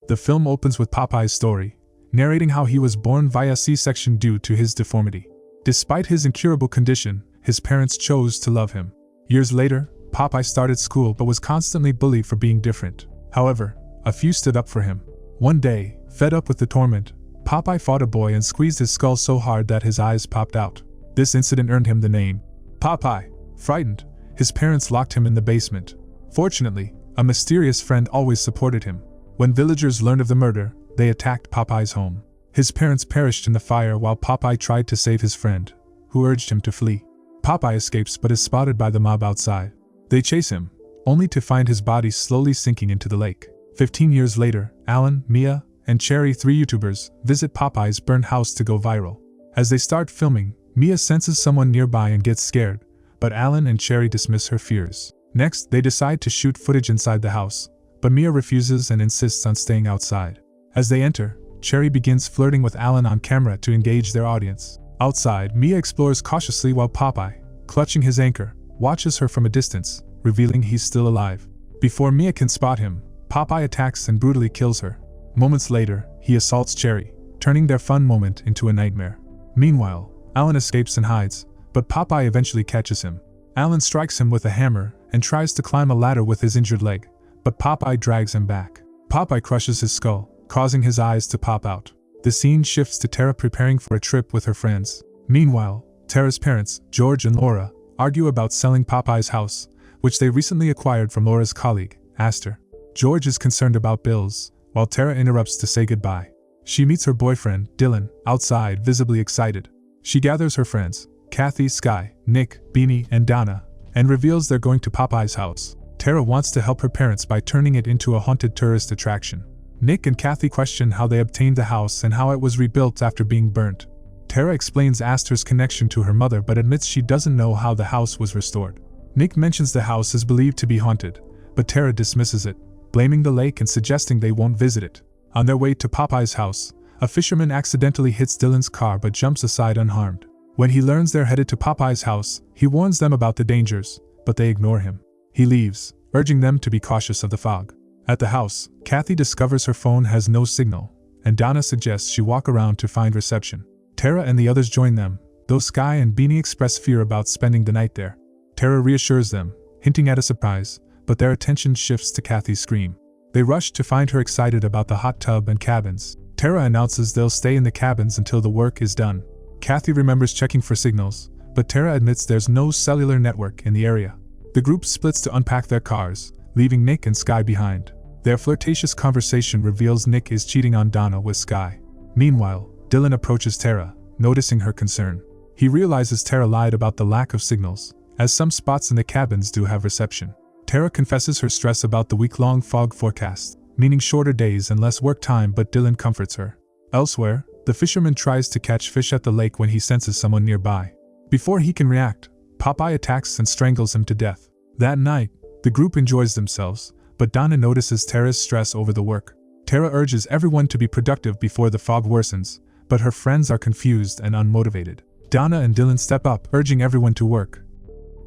The film opens with Popeye's story, narrating how he was born via C-section due to his deformity. Despite his incurable condition, his parents chose to love him. Years later, Popeye started school but was constantly bullied for being different. However, a few stood up for him. One day, fed up with the torment, Popeye fought a boy and squeezed his skull so hard that his eyes popped out. This incident earned him the name Popeye. Frightened, his parents locked him in the basement. Fortunately, a mysterious friend always supported him. When villagers learned of the murder, they attacked Popeye's home. His parents perished in the fire while Popeye tried to save his friend, who urged him to flee. Popeye escapes but is spotted by the mob outside. They chase him, only to find his body slowly sinking into the lake. 15 years later, Alan, Mia, and Cherry, 3 YouTubers, visit Popeye's burned house to go viral. As they start filming, Mia senses someone nearby and gets scared, but Alan and Cherry dismiss her fears. Next, they decide to shoot footage inside the house, but Mia refuses and insists on staying outside. As they enter, Cherry begins flirting with Alan on camera to engage their audience. Outside, Mia explores cautiously while Popeye, clutching his anchor, watches her from a distance, revealing he's still alive. Before Mia can spot him, Popeye attacks and brutally kills her. Moments later, he assaults Cherry, turning their fun moment into a nightmare. Meanwhile, Alan escapes and hides, but Popeye eventually catches him. Alan strikes him with a hammer and tries to climb a ladder with his injured leg, but Popeye drags him back. Popeye crushes his skull, causing his eyes to pop out. The scene shifts to Tara preparing for a trip with her friends. Meanwhile, Tara's parents, George and Laura, argue about selling Popeye's house, which they recently acquired from Laura's colleague, Aster. George is concerned about bills, while Tara interrupts to say goodbye. She meets her boyfriend, Dylan, outside, visibly excited. She gathers her friends, Kathy, Sky, Nick, Beanie, and Donna, and reveals they're going to Popeye's house. Tara wants to help her parents by turning it into a haunted tourist attraction. Nick and Kathy question how they obtained the house and how it was rebuilt after being burnt. Tara explains Aster's connection to her mother but admits she doesn't know how the house was restored. Nick mentions the house is believed to be haunted, but Tara dismisses it, blaming the lake and suggesting they won't visit it. On their way to Popeye's house, a fisherman accidentally hits Dylan's car but jumps aside unharmed. When he learns they're headed to Popeye's house, he warns them about the dangers, but they ignore him. He leaves, urging them to be cautious of the fog. At the house, Kathy discovers her phone has no signal, and Donna suggests she walk around to find reception. Tara and the others join them, though Sky and Beanie express fear about spending the night there. Tara reassures them, hinting at a surprise, but their attention shifts to Kathy's scream. They rush to find her excited about the hot tub and cabins. Tara announces they'll stay in the cabins until the work is done. Kathy remembers checking for signals, but Tara admits there's no cellular network in the area. The group splits to unpack their cars, leaving Nick and Sky behind. Their flirtatious conversation reveals Nick is cheating on Donna with Sky. Meanwhile, Dylan approaches Tara, noticing her concern. He realizes Tara lied about the lack of signals, as some spots in the cabins do have reception. Tara confesses her stress about the week-long fog forecast, meaning shorter days and less work time, but Dylan comforts her. Elsewhere, the fisherman tries to catch fish at the lake when he senses someone nearby. Before he can react, Popeye attacks and strangles him to death. That night, the group enjoys themselves, but Donna notices Tara's stress over the work. Tara urges everyone to be productive before the fog worsens, but her friends are confused and unmotivated. Donna and Dylan step up, urging everyone to work.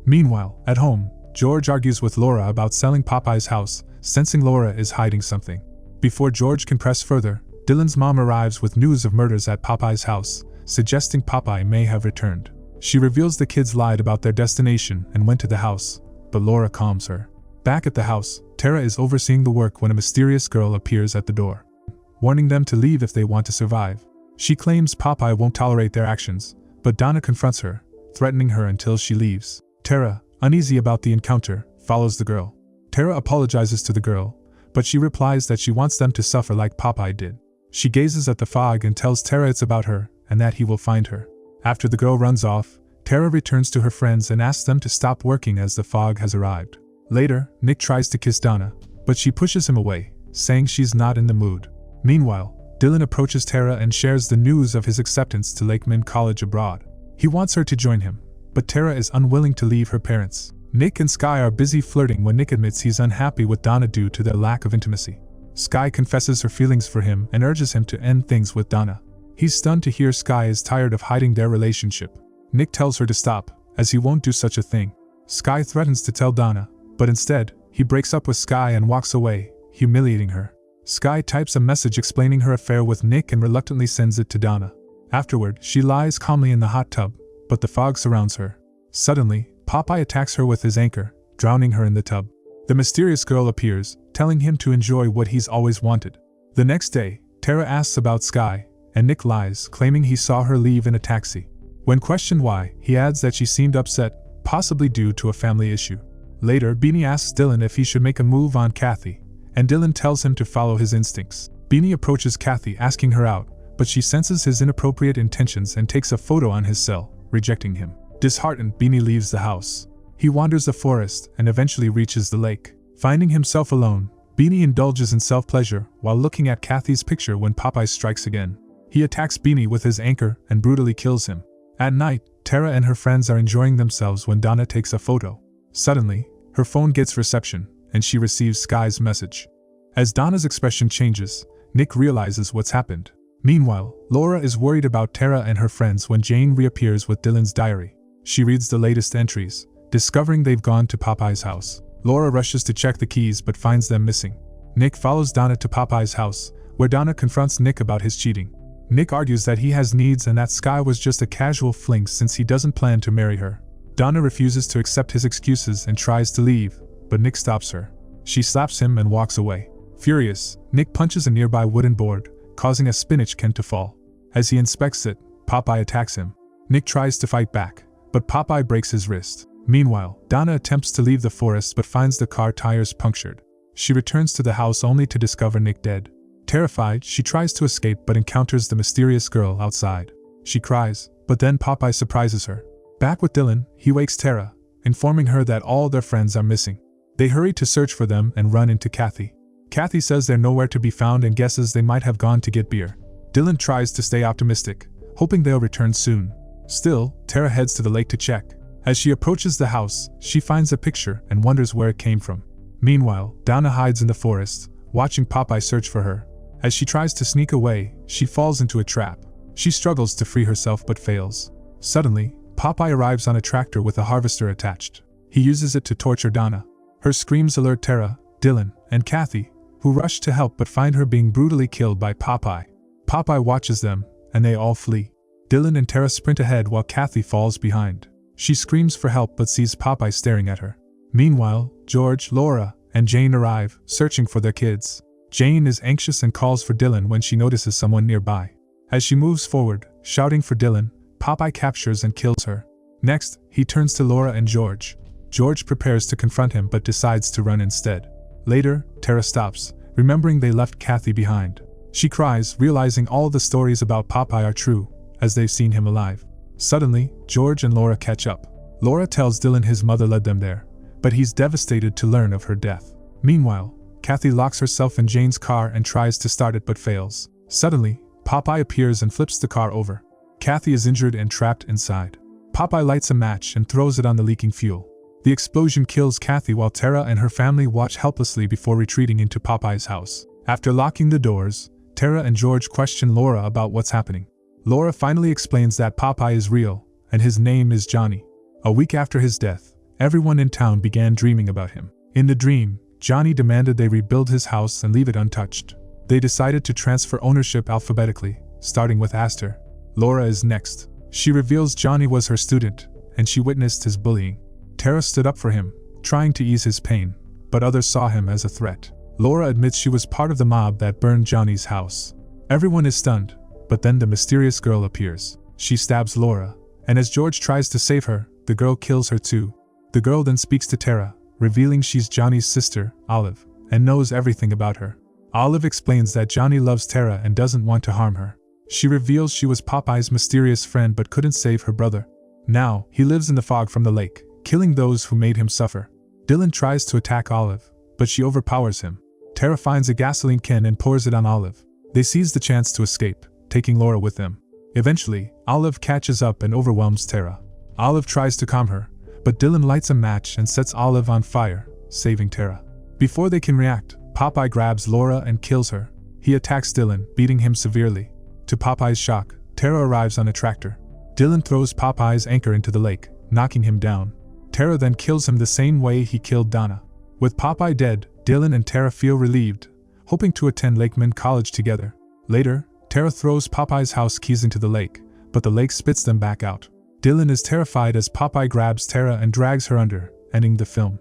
Meanwhile, at home, George argues with Laura about selling Popeye's house, sensing Laura is hiding something. Before George can press further, Dylan's mom arrives with news of murders at Popeye's house, suggesting Popeye may have returned. She reveals the kids lied about their destination and went to the house, but Laura calms her. Back at the house, Tara is overseeing the work when a mysterious girl appears at the door, warning them to leave if they want to survive. She claims Popeye won't tolerate their actions, but Donna confronts her, threatening her until she leaves. Tara, uneasy about the encounter, follows the girl. Tara apologizes to the girl, but she replies that she wants them to suffer like Popeye did. She gazes at the fog and tells Tara it's about her, and that he will find her. After the girl runs off, Tara returns to her friends and asks them to stop working as the fog has arrived. Later, Nick tries to kiss Donna, but she pushes him away, saying she's not in the mood. Meanwhile, Dylan approaches Tara and shares the news of his acceptance to Lakeman College abroad. He wants her to join him, but Tara is unwilling to leave her parents. Nick and Sky are busy flirting when Nick admits he's unhappy with Donna due to their lack of intimacy. Sky confesses her feelings for him and urges him to end things with Donna. He's stunned to hear Sky is tired of hiding their relationship. Nick tells her to stop, as he won't do such a thing. Sky threatens to tell Donna, but instead, he breaks up with Sky and walks away, humiliating her. Sky types a message explaining her affair with Nick and reluctantly sends it to Donna. Afterward, she lies calmly in the hot tub, but the fog surrounds her. Suddenly, Popeye attacks her with his anchor, drowning her in the tub. The mysterious girl appears, telling him to enjoy what he's always wanted. The next day, Tara asks about Sky, and Nick lies, claiming he saw her leave in a taxi. When questioned why, he adds that she seemed upset, possibly due to a family issue. Later, Beanie asks Dylan if he should make a move on Kathy, and Dylan tells him to follow his instincts. Beanie approaches Kathy, asking her out, but she senses his inappropriate intentions and takes a photo on his cell, rejecting him. Disheartened, Beanie leaves the house. He wanders the forest and eventually reaches the lake. Finding himself alone, Beanie indulges in self-pleasure while looking at Kathy's picture when Popeye strikes again. He attacks Beanie with his anchor and brutally kills him. At night, Tara and her friends are enjoying themselves when Donna takes a photo. Suddenly, her phone gets reception, and she receives Sky's message. As Donna's expression changes, Nick realizes what's happened. Meanwhile, Laura is worried about Tara and her friends when Jane reappears with Dylan's diary. She reads the latest entries, discovering they've gone to Popeye's house. Laura rushes to check the keys but finds them missing. Nick follows Donna to Popeye's house, where Donna confronts Nick about his cheating. Nick argues that he has needs and that Sky was just a casual fling since he doesn't plan to marry her. Donna refuses to accept his excuses and tries to leave, but Nick stops her. She slaps him and walks away. Furious, Nick punches a nearby wooden board, causing a spinach can to fall. As he inspects it, Popeye attacks him. Nick tries to fight back, but Popeye breaks his wrist. Meanwhile, Donna attempts to leave the forest but finds the car tires punctured. She returns to the house only to discover Nick dead. Terrified, she tries to escape but encounters the mysterious girl outside. She cries, but then Popeye surprises her. Back with Dylan, he wakes Tara, informing her that all their friends are missing. They hurry to search for them and run into Kathy. Kathy says they're nowhere to be found and guesses they might have gone to get beer. Dylan tries to stay optimistic, hoping they'll return soon. Still, Tara heads to the lake to check. As she approaches the house, she finds a picture and wonders where it came from. Meanwhile, Donna hides in the forest, watching Popeye search for her. As she tries to sneak away, she falls into a trap. She struggles to free herself but fails. Suddenly, Popeye arrives on a tractor with a harvester attached. He uses it to torture Donna. Her screams alert Tara, Dylan, and Kathy, who rush to help but find her being brutally killed by Popeye. Popeye watches them, and they all flee. Dylan and Tara sprint ahead while Kathy falls behind. She screams for help but sees Popeye staring at her. Meanwhile, George, Laura, and Jane arrive, searching for their kids. Jane is anxious and calls for Dylan when she notices someone nearby. As she moves forward, shouting for Dylan, Popeye captures and kills her. Next, he turns to Laura and George. George prepares to confront him but decides to run instead. Later, Tara stops, remembering they left Kathy behind. She cries, realizing all the stories about Popeye are true, as they've seen him alive. Suddenly, George and Laura catch up. Laura tells Dylan his mother led them there, but he's devastated to learn of her death. Meanwhile, Kathy locks herself in Jane's car and tries to start it but fails. Suddenly, Popeye appears and flips the car over. Kathy is injured and trapped inside. Popeye lights a match and throws it on the leaking fuel. The explosion kills Kathy while Tara and her family watch helplessly before retreating into Popeye's house. After locking the doors, Tara and George question Laura about what's happening. Laura finally explains that Popeye is real, and his name is Johnny. A week after his death, everyone in town began dreaming about him. In the dream, Johnny demanded they rebuild his house and leave it untouched. They decided to transfer ownership alphabetically, starting with Astor. Laura is next. She reveals Johnny was her student, and she witnessed his bullying. Tara stood up for him, trying to ease his pain, but others saw him as a threat. Laura admits she was part of the mob that burned Johnny's house. Everyone is stunned, but then the mysterious girl appears. She stabs Laura, and as George tries to save her, the girl kills her too. The girl then speaks to Tara, revealing she's Johnny's sister, Olive, and knows everything about her. Olive explains that Johnny loves Tara and doesn't want to harm her. She reveals she was Popeye's mysterious friend but couldn't save her brother. Now, he lives in the fog from the lake, killing those who made him suffer. Dylan tries to attack Olive, but she overpowers him. Tara finds a gasoline can and pours it on Olive. They seize the chance to escape, taking Laura with them. Eventually, Olive catches up and overwhelms Tara. Olive tries to calm her, but Dylan lights a match and sets Olive on fire, saving Tara. Before they can react, Popeye grabs Laura and kills her. He attacks Dylan, beating him severely. To Popeye's shock, Tara arrives on a tractor. Dylan throws Popeye's anchor into the lake, knocking him down. Tara then kills him the same way he killed Donna. With Popeye dead, Dylan and Tara feel relieved, hoping to attend Lakeman College together. Later, Tara throws Popeye's house keys into the lake, but the lake spits them back out. Dylan is terrified as Popeye grabs Tara and drags her under, ending the film.